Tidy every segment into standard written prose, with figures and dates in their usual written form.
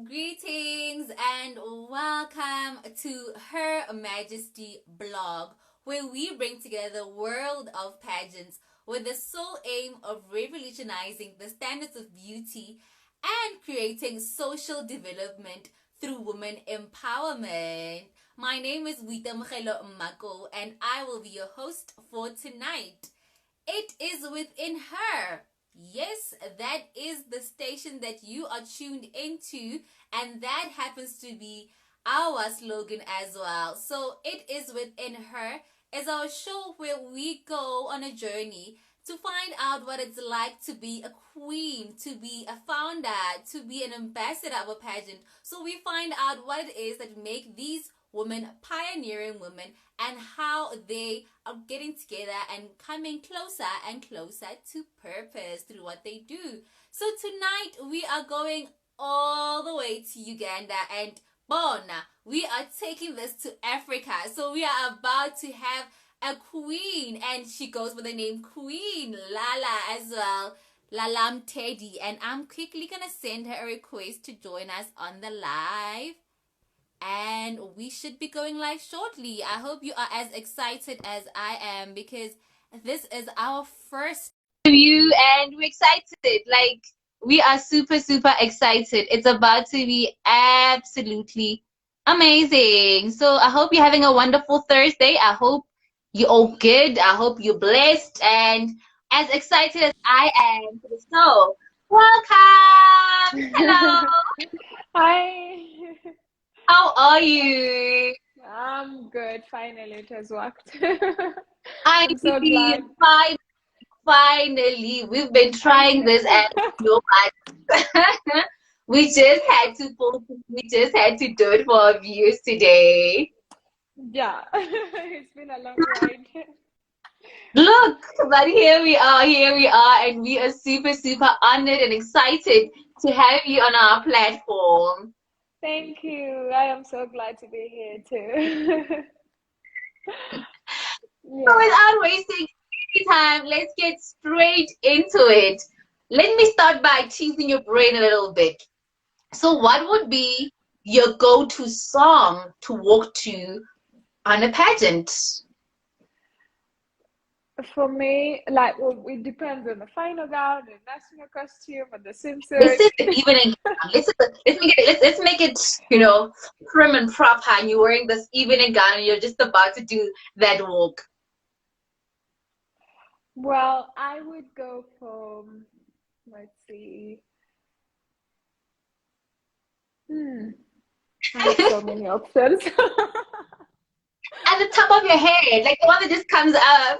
Greetings and welcome to Her Majesty blog, where we bring together the world of pageants with the sole aim of revolutionizing the standards of beauty and creating social development through women empowerment. My name is Wita Mkhelo Mmako, and I will be your host for tonight. It is within her. Yes, that is the station that you are tuned into, and that happens to be our slogan as well. So, it is within her is our show where we go on a journey to find out what it's like to be a queen, to be a founder, to be an ambassador of a pageant. So we find out what it is that make these women pioneering women and how they are getting together and coming closer and closer to purpose through what they do. So tonight we are going all the way to Uganda and Bona. We are taking this to Africa. So we are about to have a queen, and she goes by the name Queen Lala as well. Lalam Teddy, and I'm quickly gonna send her a request to join us on the live, and we should be going live shortly. I hope you are as excited as I am because this is our first review and we're excited. Like, we are super, super excited. It's about to be absolutely amazing. So I hope you're having a wonderful Thursday. I hope you're all good. I hope you're blessed and as excited as I am for the show. Welcome. Hello. Hi, How are you? I'm good. Finally, it has worked. I I'm so glad. finally, we've been I trying this know. and no matter. We just had to we just had to do it for our viewers today. Yeah, it's been a long ride. Look, but here we are, and we are super, super honored and excited to have you on our platform. Thank you. I am so glad to be here too. So Yeah. without wasting any time, let's get straight into it. Let me start by teasing your brain a little bit. So, what would be your go-to song to walk to on a pageant? For me, like, well, it depends on the final gown, the national costume, and the This swimsuit. is the evening gown. Let's make it prim and proper. And you're wearing this evening gown, and you're just about to do that walk. Well, I would go for, let's see. Hmm, I have so many options. At the top of your head, like the one that just comes up.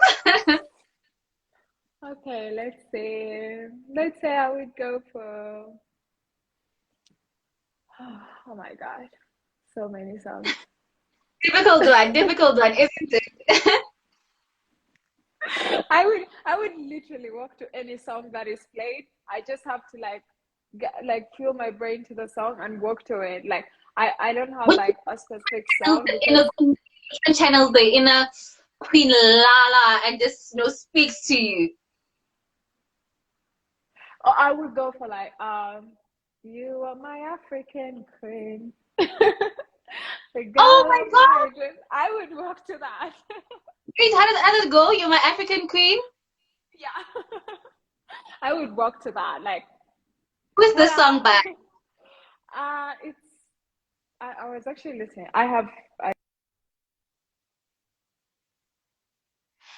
Okay, let's see. Let's say I would go for, oh my God, so many songs. Difficult one, isn't it? I would literally walk to any song that is played. I just have to like feel my brain to the song and walk to it. Like I don't have Which like a specific channels song the inner because queen, different channels the inner Queen Lala and just speaks to you. or I would go for like you are my African queen. The Oh girl my of God! my dreams. I would walk to that. Wait, how does it go? You're my African queen? Yeah. I would walk to that. Like, Who's this ta-da! song by? It's. I was actually listening. I have.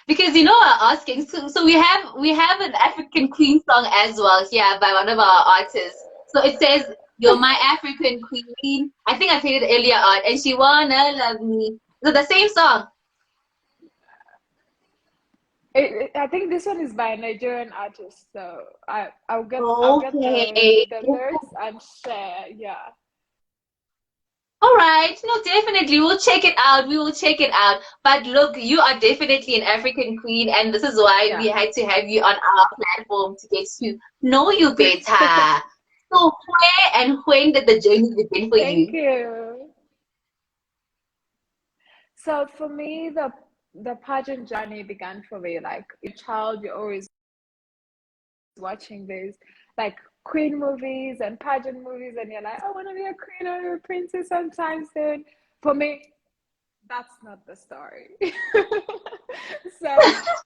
Because I'm asking. So we have an African Queen song as well here by one of our artists. So it says, "You're my African queen." I think I played it earlier on, and she wanna love me. So the same song. I think this one is by a Nigerian artist. So I'll get Okay. the lyrics and share. Yeah. All right. No, definitely. We'll check it out. We will check it out. But look, you are definitely an African queen, and this is why we Yeah. had to have you on our platform to get to know you better. So, where and when did the journey begin for Thank you? you. So for me, the pageant journey began for me like a child. You're always watching this, like queen movies and pageant movies, and you're like, I want to be a queen or a princess sometime soon. For me, that's not the story. So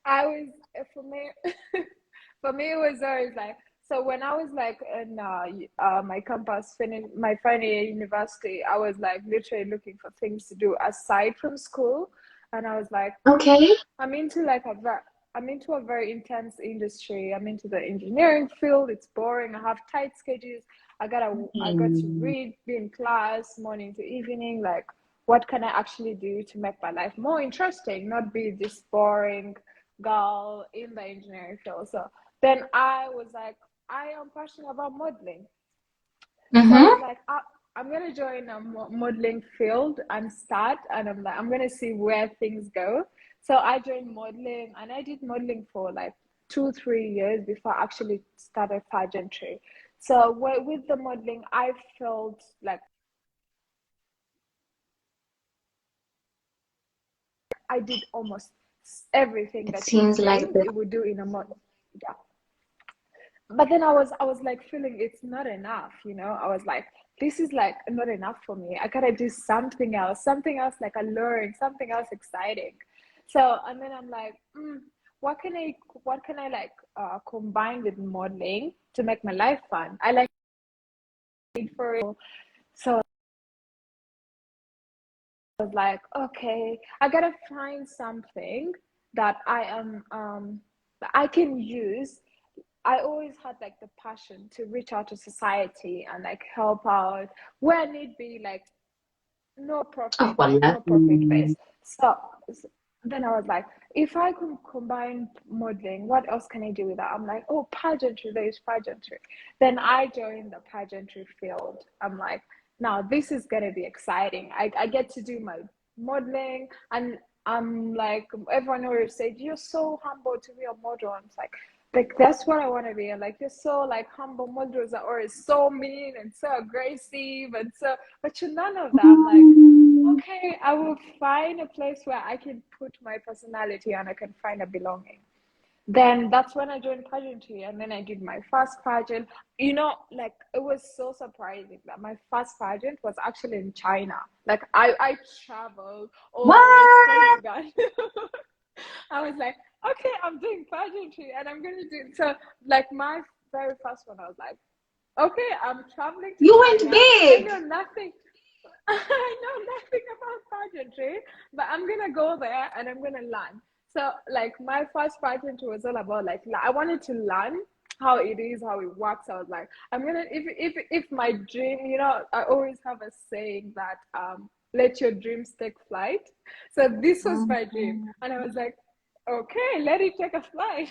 I was, for me, for me, it was always like, so when I was like in my campus, my final year university, I was like literally looking for things to do aside from school. And I was like, Okay. I'm into like I'm into a very intense industry. I'm into the engineering field. It's boring. I have tight schedules. I got to Hmm. read, be in class morning to evening. Like, what can I actually do to make my life more interesting, not be this boring girl in the engineering field? So then I was like, I am passionate about modeling. So I was Mm-hmm. like, I'm gonna join a modeling field and start, and I'm like, I'm gonna see where things go. So I joined modeling, and I did modeling for like 2, 3 years before I actually started pageantry. So with the modeling, I felt like I did almost everything It that you seems like think the it would do in a model. Yeah, but then I was like feeling it's not enough, you know. I was like, this is like not enough for me. I gotta do something else like alluring, something else exciting. So and then I'm like, what can I like combine with modeling to make my life fun? I like it for it. So I was like, okay, I gotta find something that that I can use. I always had like the passion to reach out to society and like help out where need be, like oh, well, no profit based. So then I was like, if I could combine modeling, what else can I do with that? I'm like, oh, pageantry, there is pageantry. Then I joined the pageantry field. I'm like, now this is gonna be exciting. I get to do my modeling, and I'm like, everyone always said, you're so humble to be a model. And it's like that's what I want to be. And like, you're so like humble. Models are always so mean and so aggressive and so, but you're none of that. I'm like, okay, I will find a place where I can put my personality and I can find a belonging. Then that's when I joined pageantry, and then I did my first pageant. You know, like it was so surprising that my first pageant was actually in China. Like I traveled all the way from what? Uganda. I was like, okay, I'm doing pageantry and I'm gonna do so. Like my very first one, I was like, okay, I'm traveling to You went China. I big. know nothing. I know nothing about pageantry, but I'm gonna go there and I'm gonna learn. So, like, my first pageantry was all about like I wanted to learn how it is, how it works. I was like, I'm gonna if my dream, you know, I always have a saying that let your dreams take flight. So this was my dream, Mhm. and I was like, okay, let it take a flight.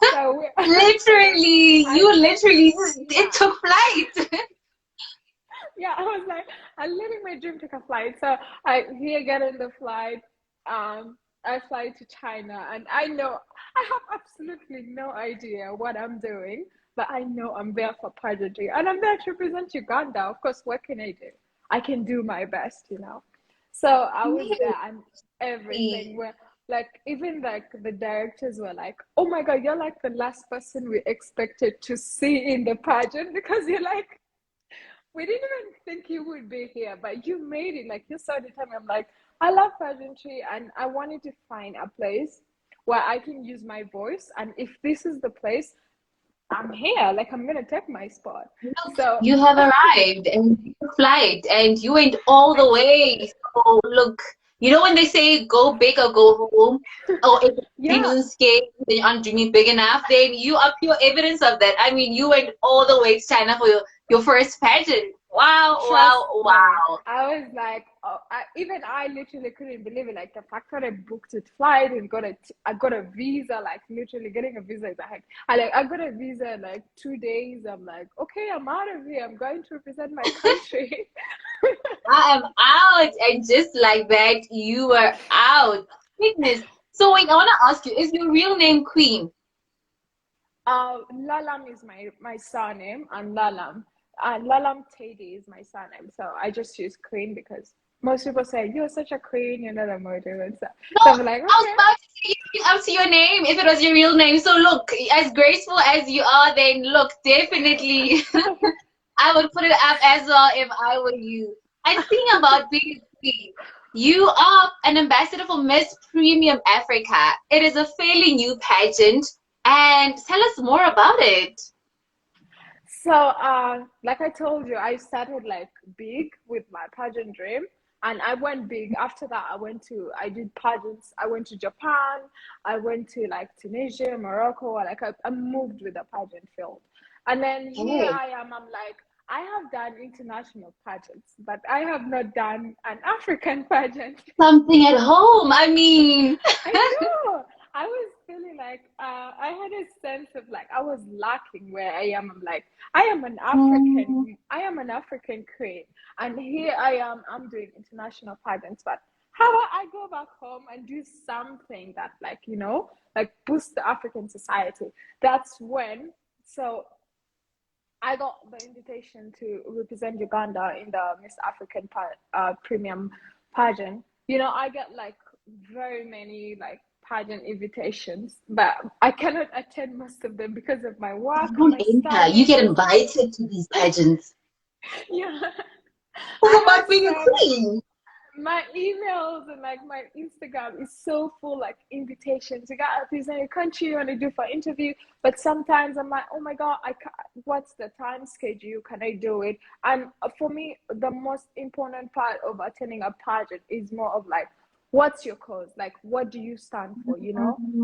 So, so Literally, I you literally, it yeah. took flight. Yeah, I was like, I'm living my dream take a flight. So I get in the flight. I fly to China, and I know I have absolutely no idea what I'm doing, but I know I'm there for pageantry, and I'm there to represent Uganda. Of course, what can I do? I can do my best, you know. So I was there, and everything Maybe. were like, even like the directors were like, "Oh my God, you're like the last person we expected to see in the pageant because you're like." We didn't even think you would be here, but you made it. Like you saw the time. I'm like, I love pageantry, and I wanted to find a place where I can use my voice. And if this is the place, I'm here. Like I'm gonna take my spot. Look, So you have arrived and you took flight and you went all I the way. So look, you know when they say go big or go home, or if the yeah. dreaming scale, then you aren't dreaming big enough, then you are pure evidence of that. I mean, you went all the way to China for your first pageant. Wow, Trust wow, me. wow. I was like, oh, even I literally couldn't believe it. Like the fact that I booked a flight and I got a visa. Like literally getting a visa is a heck. I got a visa in like 2 days. I'm like, okay, I'm out of here. I'm going to represent my country. I am out. And just like that, you were out. Goodness. So wait, I want to ask you, is your real name Queen? Lalam is my surname, and Lalam Teddy is my surname. So I just use Queen because. Most people say you're such a queen, you're not a model and stuff. No, So I'm like, I was okay. about to say you up to your name if it was your real name. So look, as graceful as you are, then look, definitely I would put it up as well if I were you. And speaking about being a queen, you are an ambassador for Miss Premium Africa. It is a fairly new pageant, and tell us more about it. So, like I told you, I started like big with my pageant dream, and I went big. After that, I did pageants. I went to Japan. I went to like Tunisia, Morocco. Like I moved with the pageant field, and then here Okay. I am. I'm like, I have done international pageants, but I have not done an African pageant. Something at home. I mean, I know. I was feeling like I had a sense of like I was lacking where I am. I'm like I am an mm, African. I am an African queen, and here I am. I'm doing international pageants, but how about I go back home and do something that like like boost the African society? That's when. So I got the invitation to represent Uganda in the Miss African Premium pageant. I get like very many like pageant invitations, but I cannot attend most of them because of my work you and don't my enter. You get studies. invited to these pageants. Yeah, I Talk have about being a so many. queen. My emails and like my Instagram is so full like invitations. You got if there's any country you want to do for interview, but sometimes I'm like, oh my god, I can't, what's the time schedule? Can I do it? And for me, the most important part of attending a pageant is more of like, what's your cause? Like, what do you stand for?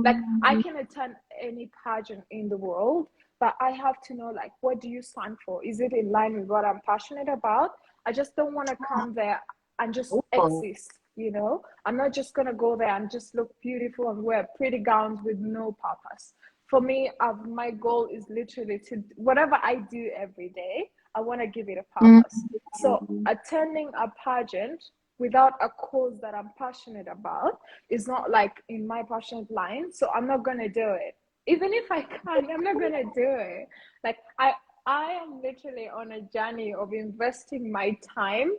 Like I Mm, can attend any pageant in the world, but I have to know like, what do you stand for? Is it in line with what I'm passionate about? I just don't want to come there and just oh, exist. I'm not just gonna go there and just look beautiful and wear pretty gowns with no purpose. For me, my goal is literally to whatever I do every day, I want to give it a mm, purpose. So attending a pageant without a cause that I'm passionate about is not like in my passionate line. So I'm not gonna do it. Even if I can, I'm not gonna do it. Like I am literally on a journey of investing my time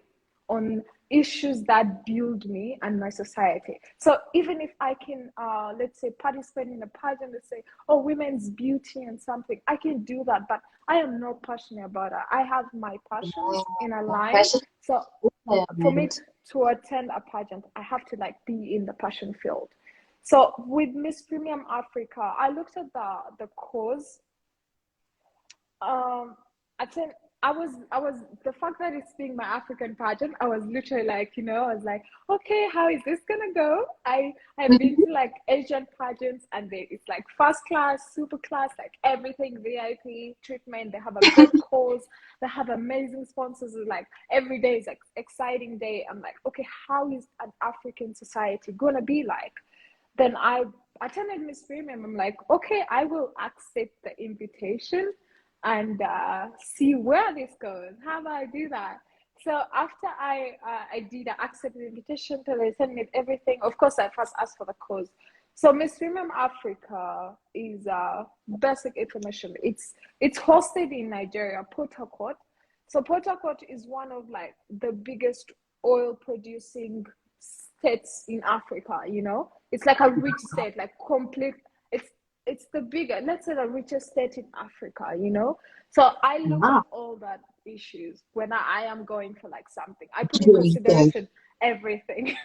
on issues that build me and my society. So even if I can, let's say, participate in a pageant, let's say, oh, women's beauty and something, I can do that, but I am not passionate about it. I have my passions in a line. passion So for me development. to attend a pageant, I have to like be in the passion field. So with Miss Premium Africa, I looked at the cause. um I think I was the fact that it's being my African pageant, I was literally like, I was like, okay, how is this gonna go? I've been to like Asian pageants and it's like first class, super class, like everything VIP treatment. They have a good cause, they have amazing sponsors. Like every day is like exciting day. I'm like, okay, how is an African society gonna be like? Then I attended Miss Premium. I'm like, okay, I will accept the invitation and see where this goes. How do I do that? So after I did, I accepted the invitation. So they sent me everything. Of course, I first asked for the cause. So Miss Premium Africa is basic information. It's hosted in Nigeria, Port Harcourt. So Port Harcourt is one of like the biggest oil producing states in Africa. It's like a rich state, like complete. It's the bigger, let's say, the richest state in Africa. So I look at Wow. all that issues when I am going for like something. I put in Do research. consideration everything.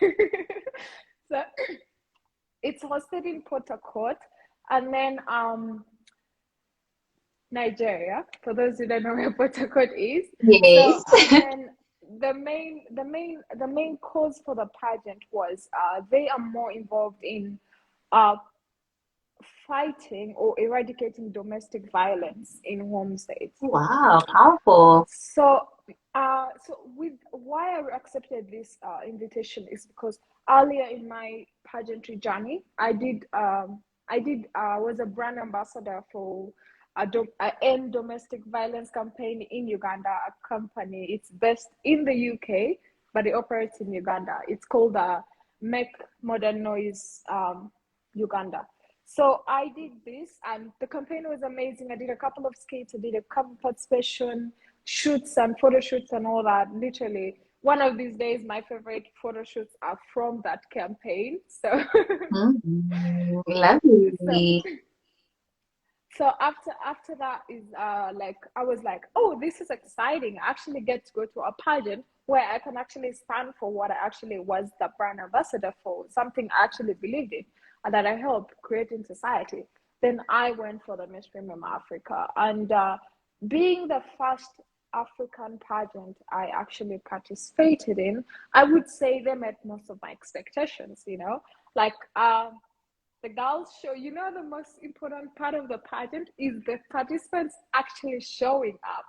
So it's hosted in Port Harcourt, and then Nigeria, for those who don't know where Port Harcourt is. So Yes. and then the main cause for the pageant was they are more involved in uh fighting or eradicating domestic violence in home states. Wow, powerful. So with why I accepted this invitation is because earlier in my pageantry journey, I was a brand ambassador for a end domestic violence campaign in Uganda. A company, it's based in the UK, but it operates in Uganda. It's called Make Modern Noise Uganda. So I did this, and the campaign was amazing. I did a couple of skits, I did a cover participation, shoots and photo shoots and all that. Literally, one of these days, my favorite photo shoots are from that campaign. So, so Lovely. so after that is like I was like, oh, this is exciting. I actually get to go to a pageant where I can actually stand for what I actually was the brand ambassador for, something I actually believed in and that I helped create in society. Then I went for the Miss Premium Africa, and being the first African pageant I actually participated in, I would say they met most of my expectations, like the girls show, the most important part of the pageant is the participants actually showing up,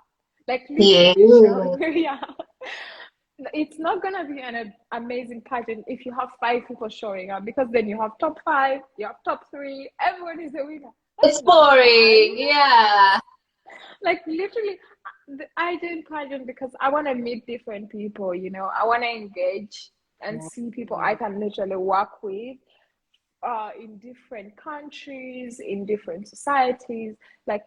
like Yeah. literally showing. Yeah, it's not gonna be an amazing pageant if you have five people showing up, because then you have top five, you have top three, everyone is a winner. It's That's not boring. fun. Yeah. Like literally, I did pageant because I want to meet different people. I want to engage and see people I can literally work with in different countries, in different societies. Like,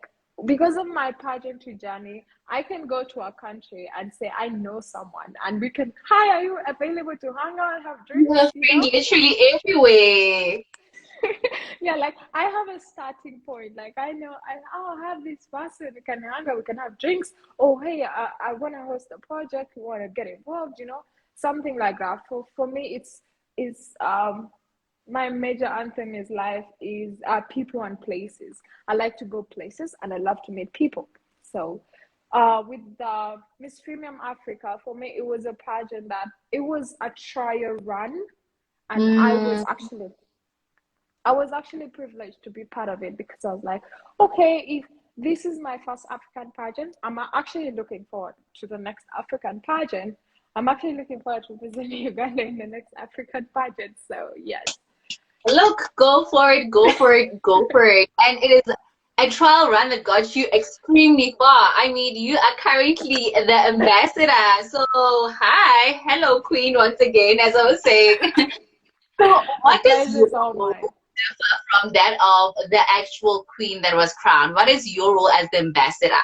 because of my pageantry journey, I can go to a country and say, I know someone, and we can, hi, are you available to hang out and have You drinks? have friends literally everywhere. Yeah, like I have a starting point. Like I know, I have this person, we can hang out, we can have drinks. Oh, hey, I want to host a project, we want to get involved, something like that. For me, it's my major anthem is life is people and places. I like to go places and I love to meet people. So with the Miss Premium Africa, for me it was a pageant that it was a trial run, and Mm. I was actually privileged to be part of it, because I was like, okay, if this is my first African pageant, I'm actually looking forward to the next African pageant. I'm actually looking forward to visiting Uganda in the next African pageant. So yes. Look, go for it, go for it, go for it. And it is a trial run that got you extremely far. I mean, you are currently the ambassador. So, hi, hello, Queen, once again, as I was saying. So, The what is pleasure your is all role mine. from that of the actual queen that was crowned? What is your role as the ambassador?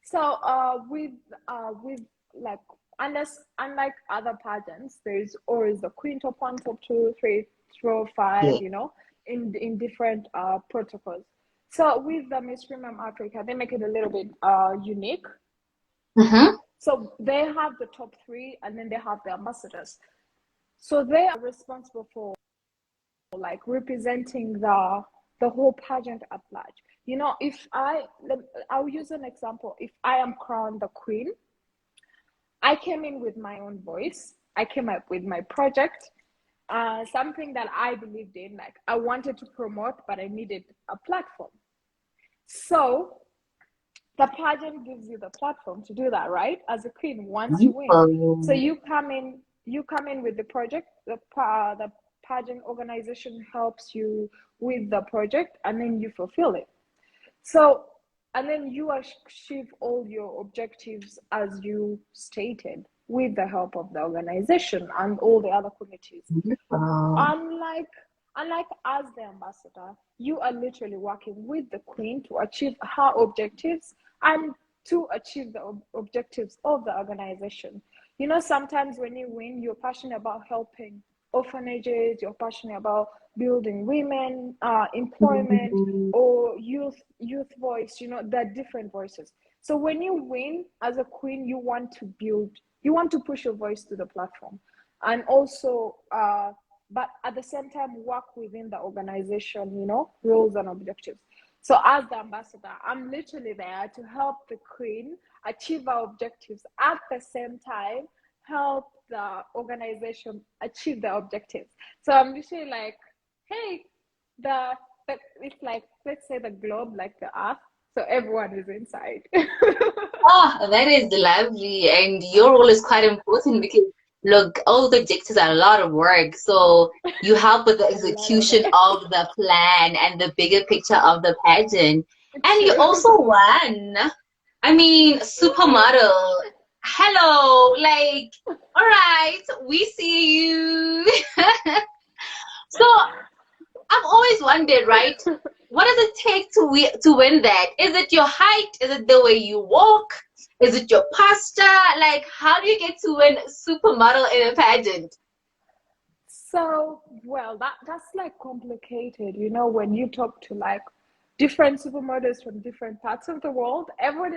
So with like, unlike other pageants, there's always the queen, top one, top two, three, four, five, Yeah. in different protocols. So with the Miss Premium Africa, they make it a little bit unique. Mm-hmm. So they have the top three, and then they have the ambassadors. So they are responsible for like representing the whole pageant at large. If I'll use an example. If I am crowned the queen, I came in with my own voice. I came up with my project, something that I believed in. Like I wanted to promote, but I needed a platform. So the pageant gives you the platform to do that, right? As a queen, once you win. So Um, you come in with the project. The pageant organization helps you with the project, and then you fulfill it. So, and then you achieve all your objectives as you stated with the help of the organization and all the other committees. um, Unlike as the ambassador, you are literally working with the queen to achieve her objectives and to achieve the objectives of the organization. Sometimes when you win, you're passionate about helping orphanages, you're passionate about building women, employment, or youth voice. There are different voices. So when you win as a queen, you want to push your voice to the platform, and also but at the same time work within the organization, rules and objectives. So as the ambassador, I'm literally there to help the queen achieve our objectives, at the same time help the organization achieve the objectives. So I'm literally like, hey, it's like, let's say the globe, like the earth, so everyone is inside. oh, that is lovely. And your role is quite important because, look, all the objectives are a lot of work. So you help with the A lot of execution it. of the plan and the bigger picture of the pageant. And you True. also won. I mean, supermodel. Hello, like, all right, we see you. So I've always wondered, right? What does it take to win that? Is it your height? Is it the way you walk? Is it your pasta? Like, how do you get to win supermodel in a pageant? So, well, that's like complicated. You know, when you talk to like different supermodels from different parts of the world, everyone is